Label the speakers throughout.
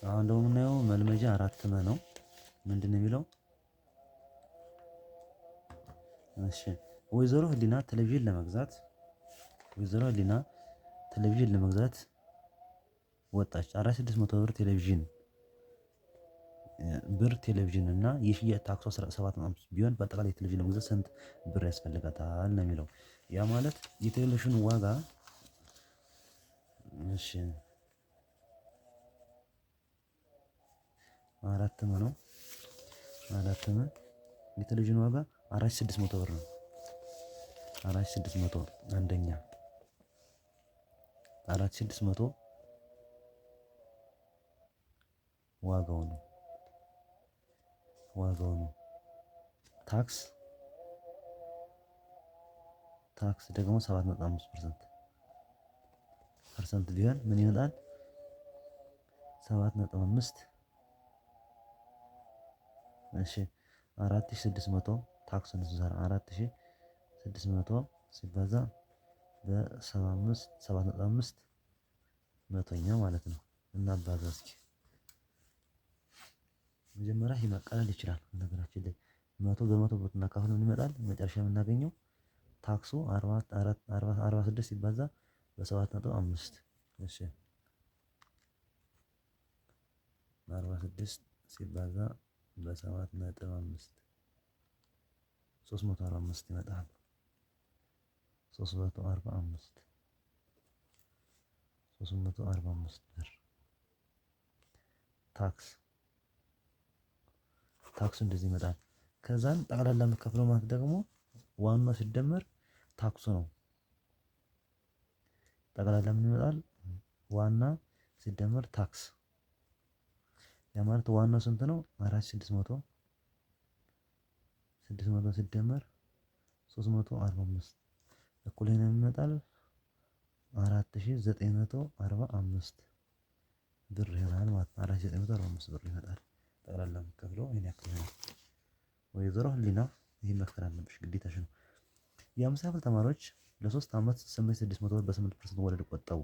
Speaker 1: አሁን ደግሞ የምናየው መልመጃ 4 ነው። ምንድነው የሚለው? እሺ ወይዘሮ ህሊና ቴሌቪዥን ለመግዛት ወጣች። 4600 ብር ቴሌቪዥን እና የሽያጭ ታክሷ 7.5 ቢሆን በአጠቃላይ የቴሌቪዥን ለመግዛት ስንት ብር ያስፈልጋታል ነው የሚለው። ያ ማለት የቴሌቪዥን ዋጋ እሺ 4 ነው። የቴሌቪዥን ዋጋ 4600 ብር ነው። 4600 አንደኛ 4600 ዋጋው ነው። ታክስ ደግሞ 7.5% ቢሆን ምን ይመጣል? 7.5 እሺ 4600 ታክሱን ስንሰራ 4600 ሲባዛ በ75 7.5 መቶኛ ማለት ነው። እናባዛ እስኪ መጀመሪያ ይሄ ማቃለል ይችላል። ነገራችን ላይ መቶ በመቶ ብናካፍለው ምን ይመጣል? መጨረሻ የምናገኘው ታክሱ 46 ሲባዛ በ7.5 እሺ 46 ሲባዛ በ7.5 345 ይመጣል። 345 ብር ታክሱ እንደዚህ ይመጣል። ከዛን ጠቅላላ የምከፍለው ማለት ደግሞ ዋናው ሲደመር ታክሱ ነው። ጠቅላላ ምን ይመጣል? ዋና ሲደመር ታክስ ያ ማለት ዋናው ስንት ነው? 4600 ሲደመር 345 እኩል ይሄን ይመጣል 4945 ብር ይሆናል ማለት ነው። 4945 ብር ይመጣል። ጠቅላላ የምከፍለው ይሄን ያክል ነው። ወይዘሮ ህሊና ይሄን መክፈል አለብሽ ግዴታሽ ነው። የአምሳ ክፍል ተማሪዎች ለ3 አመት 8600 ብር በ8% ወለድ ቆጠቡ።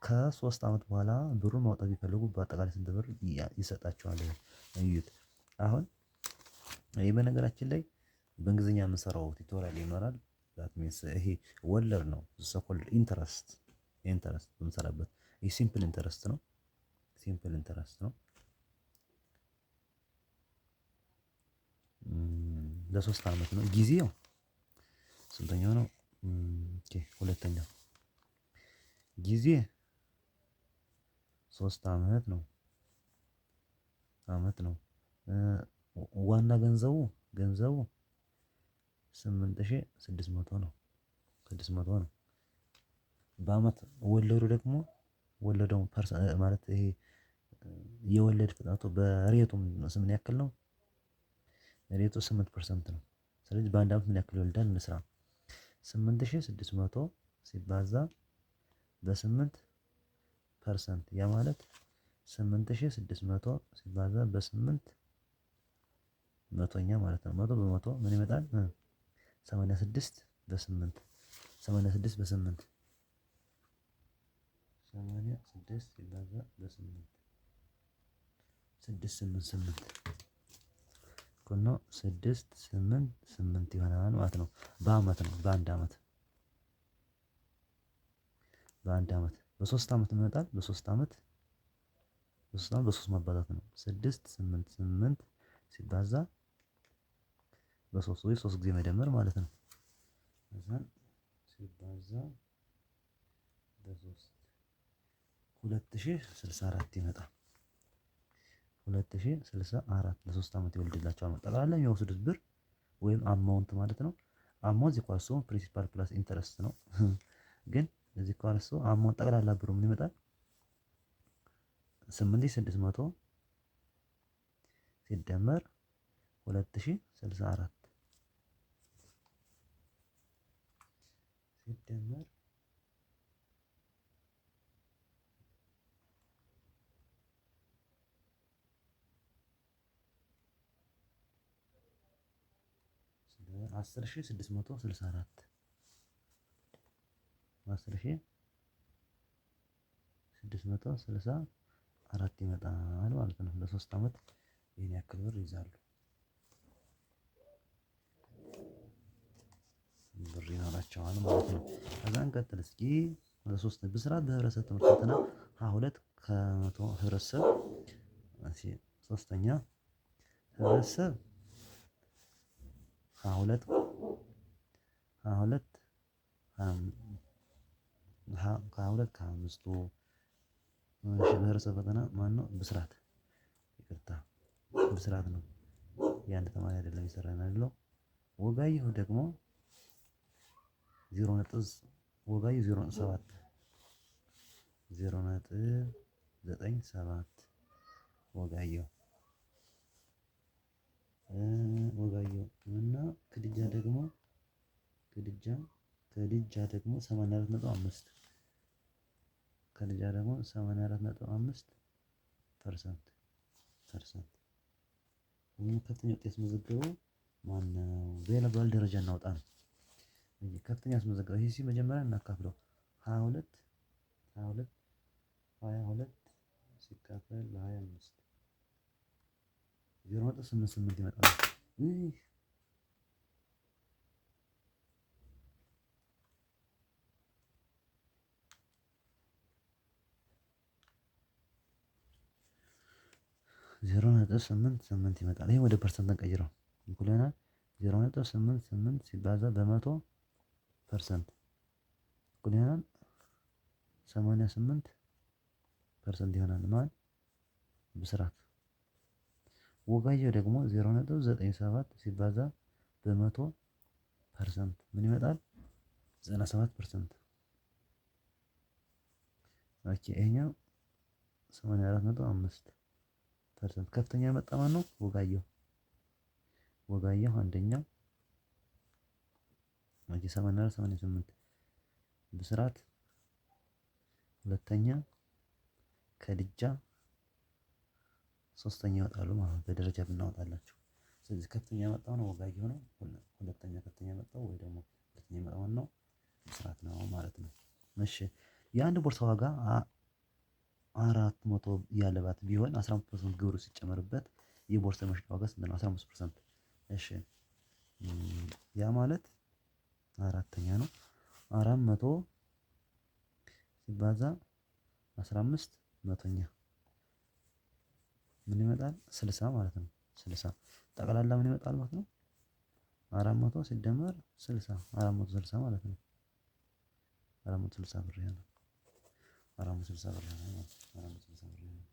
Speaker 1: ከ3 አመት በኋላ ብሩን ማውጣት ቢፈልጉ በአጠቃላይ ስንት ብር ይሰጣቸዋል? እዩት። አሁን ይሄ በነገራችን ላይ በእንግሊዝኛ የምንሰራው ቲቶሪያል ይኖራል። ዛት ሚንስ ይሄ ወለድ ነው። ዘ ኮልድ ኢንተረስት በምንሰራበት ይሄ ሲምፕል ኢንተረስት ነው። ለሶስት አመት ነው ጊዜው። ስንተኛው ነው? ኦኬ ሁለተኛው ጊዜ 3 አመት ነው። ዋና ገንዘቡ 8600 ነው። በአመት ወለዱ ደግሞ ማለት ይሄ የወለድ ፍጥነቱ በሬቱም ምን ያክል ነው? ሬቱ 8% ነው። ስለዚህ በአንድ አመት ምን ያክል ይወልዳል እንስራ። 8600 ሲባዛ በ8% ያ ማለት 8600 ሲባዛ በ8 መቶኛ ማለት ነው። መቶ በመቶ ምን ይመጣል? 86 በ8 ሲባዛ በ8 688 እኩል ነው 688 ይሆናል ማለት ነው። በአመት ነው። በአንድ አመት በ3 አመት ይመጣል። በ3 አመት በ3 ማባዛት ነው። 688 ሲባዛ በ3 ወይ 3 ጊዜ መደመር ማለት ነው። ከዛን ሲባዛ በ3 2064 ይመጣል። 2064 ለ3 አመት ይወልድላቸዋል። ጠቅላላ የሚወስዱት ብር ወይም አማውንት ማለት ነው። አማውንት ኢኳልስ ቱ ፕሪንሲፓል ፕላስ ኢንተረስት ነው። ግን እዚህ ኢኳልስ ቱ አማውንት ጠቅላላ ብሩ ምን ይመጣል? 8600 ሲደመር 2064 ሲደመር 10664 10664 4 ይመጣል ማለት ነው። ለሶስት አመት ይሄን ያክል ብር ይይዛሉ። ብር ይኖራቸዋል ማለት ነው። ከዛ እንቀጥል እስኪ ወደ ሶስት ብስራት በህብረተሰብ ትምህርት ፈተና 22 ከመቶ ህብረተሰብ እሺ ሶስተኛ ህብረተሰብ 22 22 ከ22 ከአምስቱ እሺ ብሄረሰብ ፈተና ማነው? ብስራት ይቅርታ ብስራት ነው። የአንድ ተማሪ አይደለም የሰራን ያለው። ወጋየሁ ደግሞ 0 ነጥብ ወጋየሁ 0.7 0.97 ወጋየሁ ወጋየሁ እና ክድጃ ደግሞ ክድጃ 84.5 ከልጃ ደግሞ 84.5% ከፍተኛ ውጤት ያስመዘገበው ማነው? በባል ደረጃ እናውጣ ነው። ከፍተኛ ያስመዘገበው ይሄ መጀመሪያ እናካፍለው 22 ሲካፈል ለ25 0.88 ይመጣል። 0.88 ይመጣል። ይሄ ወደ ፐርሰንት እንቀይረው እኩል ይሆናል 0.88 ሲባዛ በመቶ ፐርሰንት እኩል ይሆናል 88% ይሆናል ማለት ብስራት። ወጋየሁ ደግሞ 0.97 ሲባዛ በመቶ ፐርሰንት ምን ይመጣል? 97%። ኦኬ ይሄኛው 84.5% ከፍተኛ የመጣ ማነው? ወጋየሁ አንደኛው 88 ብስራት ሁለተኛ ከድጃ ሶስተኛ ይወጣሉ ማለት ነው። በደረጃ ብናወጣላቸው ስለዚህ ከፍተኛ የመጣው ነው ወጋየሁ ነው። ሁለተኛ ከፍተኛ የመጣው ወይ ደግሞ ሁለተኛ የመጣው ነው ብስራት ነው ማለት ነው። እሺ የአንድ ቦርሳ ዋጋ 400 ያለባት ቢሆን 15% ግብሩ ሲጨመርበት የቦርሳ መሸጫ ዋጋ ስንት ነው? 15%። እሺ ያ ማለት አራተኛ ነው 400 ሲባዛ 15 መቶኛ ምን ይመጣል? 60 ማለት ነው። 60 ጠቅላላ ምን ይመጣል ማለት ነው? 400 ሲደመር 60 460 ማለት ነው። 460 ብር ይሆናል። 460 ብር ይሆናል። 460 ብር ይሆናል።